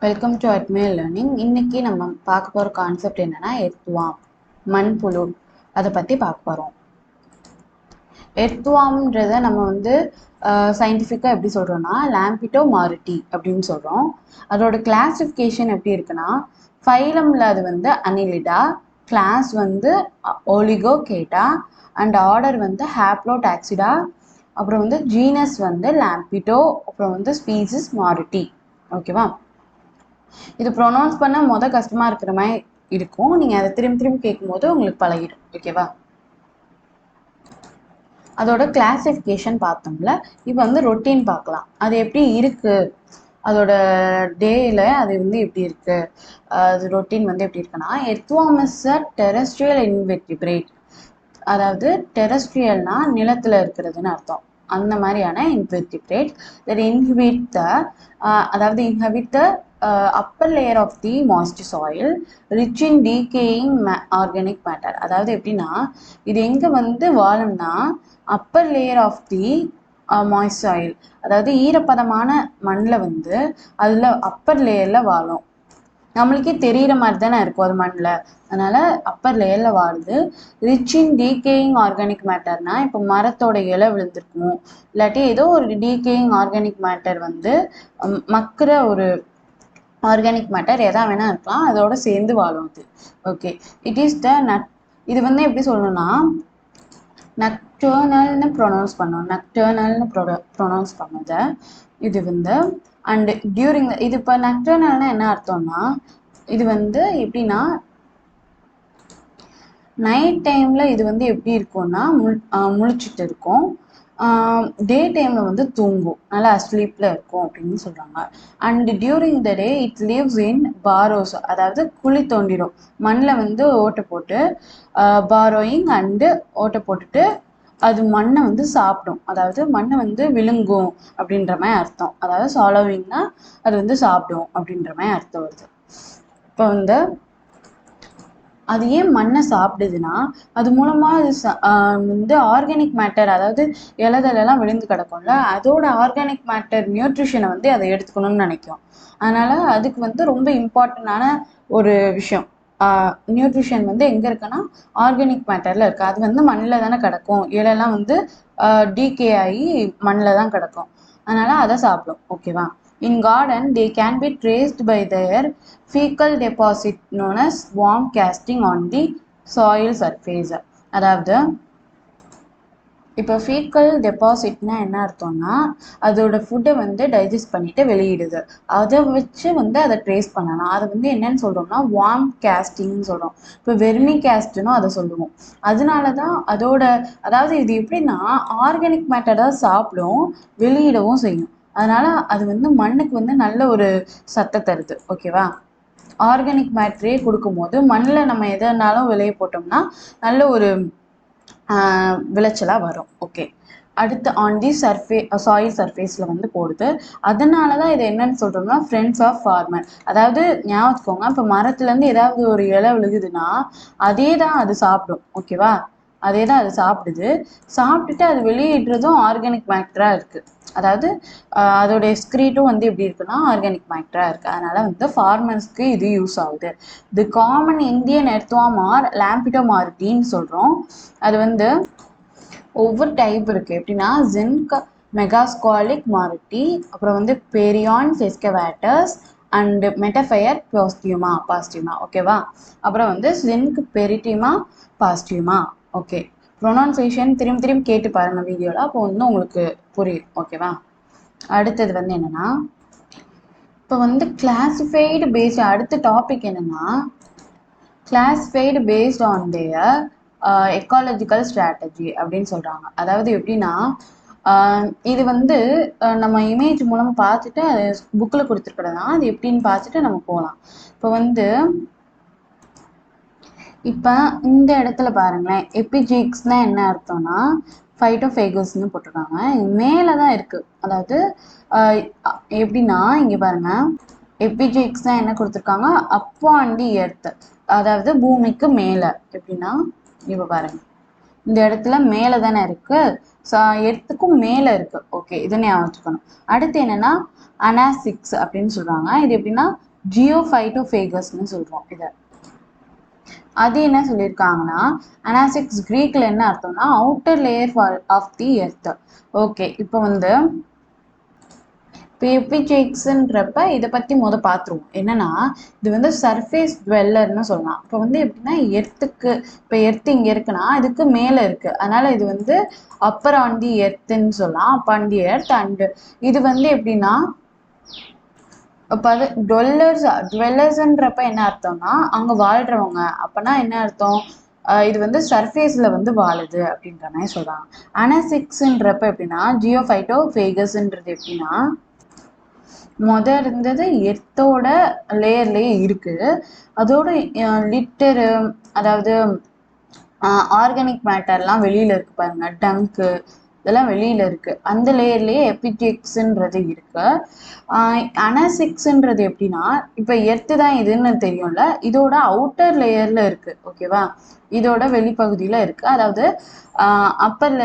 Welcome to admire learning. இன்னைக்கு நம்ம பார்க்க போகிற கான்செப்ட் என்னன்னா எர்த்வார்ம், மண்புழு. அதை பற்றி பார்க்க போகிறோம். எர்த்வார்ம்ன்றதை நம்ம சயின்டிஃபிக்காக எப்படி சொல்கிறோம்னா லாம்பிட்டோ மாரிட்டி அப்படின்னு சொல்கிறோம். அதோட கிளாசிஃபிகேஷன் எப்படி இருக்குன்னா, ஃபைலமில் அது அனிலிடா, கிளாஸ் ஒலிகோகேட்டா அண்ட் ஆர்டர் ஹேப்ளோடாக்சிடா, அப்புறம் ஜீனஸ் லாம்பிட்டோ, அப்புறம் ஸ்பீசிஸ் மாரிட்டி. ஓகேவா? இது ப்ரொனவுன்ஸ் பண்ண கஷ்டமா இருக்கிற மாதிரி இருக்கும். நீங்க அதை திரும்பி திரும்பி கேட்கும்போது உங்களுக்கு பழகிடும். ஓகேவா? அதோட கிளாசிஃபிகேஷன் பார்த்தோம்ல. இப்போ ரொட்டீன் பார்க்கலாம். அது எப்படி இருக்கு, அதோட டேல அது எப்படி இருக்கு, அது ரொட்டீன் எப்படி இருக்குன்னா, earthworm is a terrestrial invertebrate. அதாவது டெரஸ்ட்ரியல்னா நிலத்துல இருக்கிறதுன்னு அர்த்தம். அந்த மாதிரியான invertebrate that inhabit the inhabit the upper layer of the moist soil rich in decaying organic matter. அதாவது எப்படின்னா, இது எங்க வாழும்னா upper layer of the moist soil, அதாவது ஈரப்பதமான மண்ணில் அதுல அப்பர் லேயர்ல வாழும். நம்மளுக்கே தெரிகிற மாதிரி தானே இருக்கும் அது மண்ணில். அதனால அப்பர் லேயரில் வாழுது. ரிச் இன் டீகேயிங் ஆர்கானிக் மேட்டர்னா, இப்போ மரத்தோட இலை விழுந்திருக்கும், இல்லாட்டி ஏதோ ஒரு டீகேயிங் ஆர்கானிக் மேட்டர் மக்கிற ஒரு ஆர்கானிக் மேட்டர் எதா வேணா இருக்கலாம், அதோட சேர்ந்து வாழும் அது. ஓகே, இட் இஸ் த இது எப்படி சொல்லணும்னா நக்டர்னல்னு ப்ரொனவுன்ஸ் பண்ணோம். நக்டர்னல்னு ப்ரொனவுன்ஸ் பண்ணதை இது அண்ட் டியூரிங் இது. இப்போ நக்டர்னல்னா என்ன அர்த்தம்னா, இது எப்படின்னா நைட் டைம்ல இது எப்படி இருக்கும்னா முழிச்சிட்டு இருக்கும், டே டைம்ல தூங்கும், நல்லா அஸ்லீப்ல இருக்கும் அப்படின்னு சொல்றாங்க. And during the day it lives in burrows, அதாவது குழி தோண்டிடும் மண்ணில் ஓட்டை போட்டு, பாரோயிங் அண்டு ஓட்டை போட்டுட்டு அது மண்ணை சாப்பிடும். அதாவது மண்ணை விழுங்கும் அப்படின்ற மாதிரி அர்த்தம். அதாவது சாலோவிங்னா அது சாப்பிடும் அப்படின்ற மாதிரி அர்த்தம் வருது. இப்போ அது ஏன் மண்ணை சாப்பிடுதுன்னா, அது மூலமா அது ஆர்கானிக் மேட்டர், அதாவது இலைதலெல்லாம் விழுந்து கிடக்கும்ல, அதோட ஆர்கானிக் மேட்டர் நியூட்ரிஷனை அதை எடுத்துக்கணும்னு நினைக்கும். அதனால அதுக்கு ரொம்ப இம்பார்ட்டண்டான ஒரு விஷயம். நியூட்ரிஷன் எங்க இருக்குன்னா ஆர்கானிக் மேட்டர்ல இருக்கு. அது மண்ணில் தானே கிடக்கும், இலையெல்லாம் டீகே ஆகி மண்ணில் தான் கிடக்கும். அதனால அதை சாப்பிடும். ஓகேவா? In garden, they can be traced by their fecal deposit known as worm casting on the soil surface. அதாவது இப்போ ஃபீக்கல் டெபாசிட்னா என்ன அர்த்தம்னா, அதோட ஃபுட்டை டைஜஸ்ட் பண்ணிட்டு வெளியிடுது. அதை வச்சு அதை ட்ரேஸ் பண்ணலாம். அதை என்னன்னு சொல்றோம்னா வார்ம் கேஸ்டிங்னு சொல்றோம். இப்போ வெர்மி கேஸ்ட்னும் அதை சொல்லுவோம். அதனால தான் அதோட, அதாவது இது எப்படின்னா ஆர்கானிக் மேட்டர் தான் சாப்பிடும், வெளியிடவும் செய்யும். அதனால அது மண்ணுக்கு நல்ல ஒரு சத்தை தருது. ஓகேவா? ஆர்கானிக் மேட்டரே கொடுக்கும்போது மண்ணில் நம்ம எதனாலும் விளைய போட்டோம்னா நல்ல ஒரு விளைச்சலாக வரும். ஓகே, அடுத்து ஆன் தி சாயில் சர்ஃபேஸில் போடுது. அதனால தான் இதை என்னன்னு சொல்கிறோம்னா ஃப்ரெண்ட்ஸ் ஆஃப் ஃபார்மர். அதாவது ஞாபகம் வச்சுக்கோங்க, இப்போ மரத்துலேருந்து ஏதாவது ஒரு இலை விழுகுதுன்னா அதே தான் அது சாப்பிடும். ஓகேவா? அதே தான் அது சாப்பிடுது. சாப்பிட்டுட்டு அது வெளியிடுறதும் ஆர்கானிக் மேட்டராக இருக்குது. அதாவது அதோட எக்ஸ்கிரீட்டும் எப்படி இருக்குன்னா ஆர்கானிக் மேட்டராக இருக்குது. அதனால ஃபார்மர்ஸ்க்கு இது யூஸ் ஆகுது. The common Indian earthworm are Lampito மாரிட்டின்னு சொல்கிறோம். அது ஒவ்வொரு டைப் இருக்குது. எப்படின்னா ஜின்க் மெகாஸ்காலிக் மாரிட்டி, அப்புறம் பெரியான்ஸ் எஸ்கவேட்டர்ஸ் அண்ட் மெட்டஃபயர் பாஸ்டியூமா. ஓகேவா? அப்புறம் ஜின்க் பெரிட்டிமா பாஸ்டியூமா. ஓகே, ப்ரொனவுன்சியேஷன் திரும்பி திரும்பி கேட்டு பாருங்க வீடியோவில், அப்போ உங்களுக்கு புரியும். ஓகேவா? அடுத்தது என்னன்னா, இப்போ கிளாசிஃபைடு பேஸ்ட், அடுத்த டாபிக் என்னன்னா classified based on their ecological strategy அப்படின்னு சொல்றாங்க. அதாவது எப்படின்னா, இது நம்ம இமேஜ் மூலமா பார்த்துட்டு அது புக்கில் கொடுத்துருக்கிறதா, அது எப்படின்னு பார்த்துட்டு நம்ம போகலாம். இப்போ இந்த இடத்துல பாருங்களேன், எபிஜிக்ஸ்னா என்ன அர்த்தம்னா ஃபைட்டோஃபேகஸ்ன்னு போட்டிருக்காங்க. மேலே தான் இருக்கு. அதாவது எப்படின்னா இங்கே பாருங்க, எபிஜிக்ஸ்னா என்ன கொடுத்துருக்காங்க, அப்பான் தி எர்த், அதாவது பூமிக்கு மேலே. எப்படின்னா இப்போ பாருங்க, இந்த இடத்துல மேலே தானே இருக்கு, எர்த்துக்கும் மேலே இருக்கு. ஓகே, இதை ஞாபகம் வச்சுக்கணும். அடுத்து என்னன்னா அனாசிக்ஸ் அப்படின்னு சொல்றாங்க. இது எப்படின்னா ஜியோஃபைட்டோஃபேகஸ்னு சொல்றோம் இதை. அது என்ன சொல்லியிருக்காங்கன்னா அனாசிக்ஸ் கிரீக்ல என்ன அர்த்தம்னா outer layer of the earth. Okay, இப்போ வந்து இப்போ எபிஜெக்ஸ்ன்றப்ப இதை பற்றி பார்த்துருவோம். என்னன்னா இது வந்து சர்ஃபேஸ் டுவெல்லர்னு சொல்லலாம். இப்போ வந்து எப்படின்னா எர்த்துக்கு, இப்போ எர்த்து இங்கே இருக்குன்னா இதுக்கு மேலே இருக்கு, அதனால இது வந்து அப்பர் ஆன் தி எர்த்துன்னு சொல்லலாம், up on the earth. And இது வந்து எப்படின்னா இப்போ அது டுவெல்லர்ஸ்ன்றப்ப என்ன அர்த்தம்னா அங்கே வாழ்றவங்க, அப்போனா என்ன அர்த்தம், இது வந்து சர்ஃபேஸில் வந்து வாழுது அப்படின்ற மாதிரி சொல்கிறாங்க. அனாசிக்ஸ்ன்றப்ப எப்படின்னா ஜியோஃபைட்டோஃபேகஸ்ன்றது எப்படின்னா இருந்தது எர்த்தோட லேயர்லேயே இருக்குது, அதோட லிட்டரு, அதாவது ஆர்கானிக் மேட்டர்லாம் வெளியில் இருக்கு பாருங்க, டங்கு இதெல்லாம் வெளியில் இருக்கு, அந்த லேயர்லேயே எபிஜெக்ஸ்ன்றது இருக்கு. அனாசிக்ஸ்ன்றது எப்படின்னா இப்போ எர்த்து தான் இதுன்னு தெரியும்ல, இதோட அவுட்டர் லேயரில் இருக்கு. ஓகேவா, இதோட வெளிப்பகுதியில் இருக்கு, அதாவது அப்பர்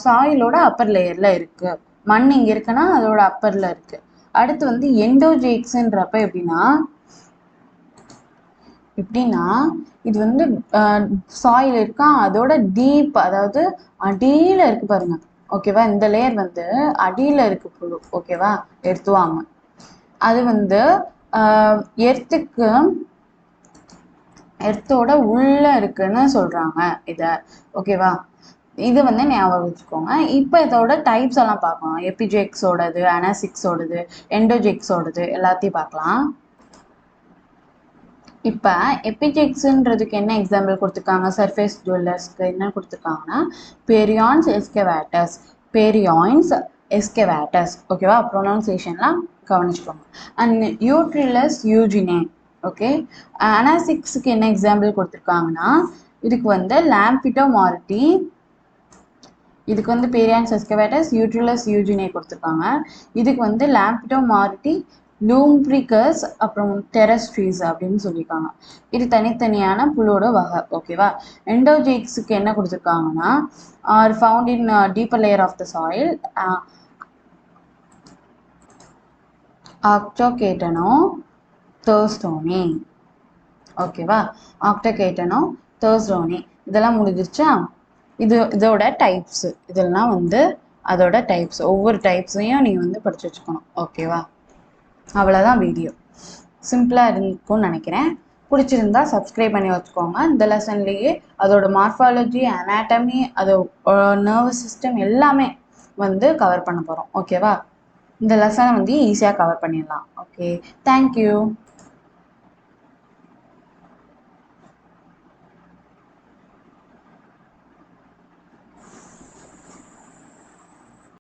சாயிலோட அப்பர் லேயரில் இருக்கு. மண் இங்கே இருக்குன்னா அதோட அப்பரில் இருக்கு. அடுத்து வந்து எண்டோஜெக்ஸ்ன்றப்ப எப்படின்னா இது வந்து சாயில் இருக்கா அதோட டீப், அதாவது அடியில் இருக்கு பாருங்க. ஓகேவா, இந்த லேயர் வந்து அடியில் இருக்கு புழு. ஓகேவா, எடுத்துவாங்க. அது வந்து எர்த்தோட உள்ள இருக்குன்னு சொல்றாங்க இத. ஓகேவா, இது வந்து ஞாபகம் வச்சுக்கோங்க. இப்போ இதோட டைப்ஸ் எல்லாம் பார்க்கலாம். எபிஜெக்ஸோடது, அனாசிக்ஸோடது, எண்டோஜெக்ஸோடது எல்லாத்தையும் பார்க்கலாம். இப்போ எபிஜெக்ஸ்ன்றதுக்கு என்ன எக்ஸாம்பிள் கொடுத்துருக்காங்க, சர்ஃபேஸ் டுவெல்லர்ஸ்க்கு என்ன கொடுத்துருக்காங்கன்னா பெரியான்ஸ் எஸ்கவேட்டஸ், பெரியான்ஸ் எஸ்கவேட்டஸ். ஓகேவா, ப்ரொனவுன்சியேஷன்லாம் கவனிச்சுக்கோங்க. And Eudrilus யூஜினே. ஓகே, அனாசிக்ஸுக்கு என்ன எக்ஸாம்பிள் கொடுத்துருக்காங்கன்னா இதுக்கு வந்து லாம்பிட்டோமாரிட்டி, இதுக்கு வந்து பெரியான்ஸ் எஸ்கவேட்டஸ், யூட்ரிலஸ் யூஜினே கொடுத்துருக்காங்க. இதுக்கு வந்து லாம்பிட்டோமாரிட்டி, லூம்ப்ரிகஸ், அப்புறம் டெரஸ்ட்ரீஸ் அப்படின்னு சொல்லியிருக்காங்க. இது தனித்தனியான புல்லோட வகை. ஓகேவா, எண்டோஜெக்ஸுக்கு என்ன கொடுத்துருக்காங்கன்னா are found in deeper layer of the soil, Octochaetona thurstoni. ஓகேவா, ஆக்டோகேட்டனோ தர்ஸ்டோனி. இதெல்லாம் முடிஞ்சிருச்சா. இதோட டைப்ஸ், இதெல்லாம் வந்து அதோட டைப்ஸ், ஒவ்வொரு டைப்ஸையும் நீங்கள் வந்து படிச்சு வச்சுக்கணும். ஓகேவா, அவ்வளோதான் வீடியோ. சிம்பிளாக இருக்கும்னு நினைக்கிறேன். பிடிச்சிருந்தா சப்ஸ்கிரைப் பண்ணி வச்சுக்கோங்க. இந்த லெசன்லேயே அதோட மார்ஃபாலஜி, அனாட்டமி, அதோட நர்வஸ் சிஸ்டம் எல்லாமே வந்து கவர் பண்ண போகிறோம். ஓகேவா, இந்த லெசனை வந்து ஈஸியாக கவர் பண்ணிடலாம். Okay, thank you.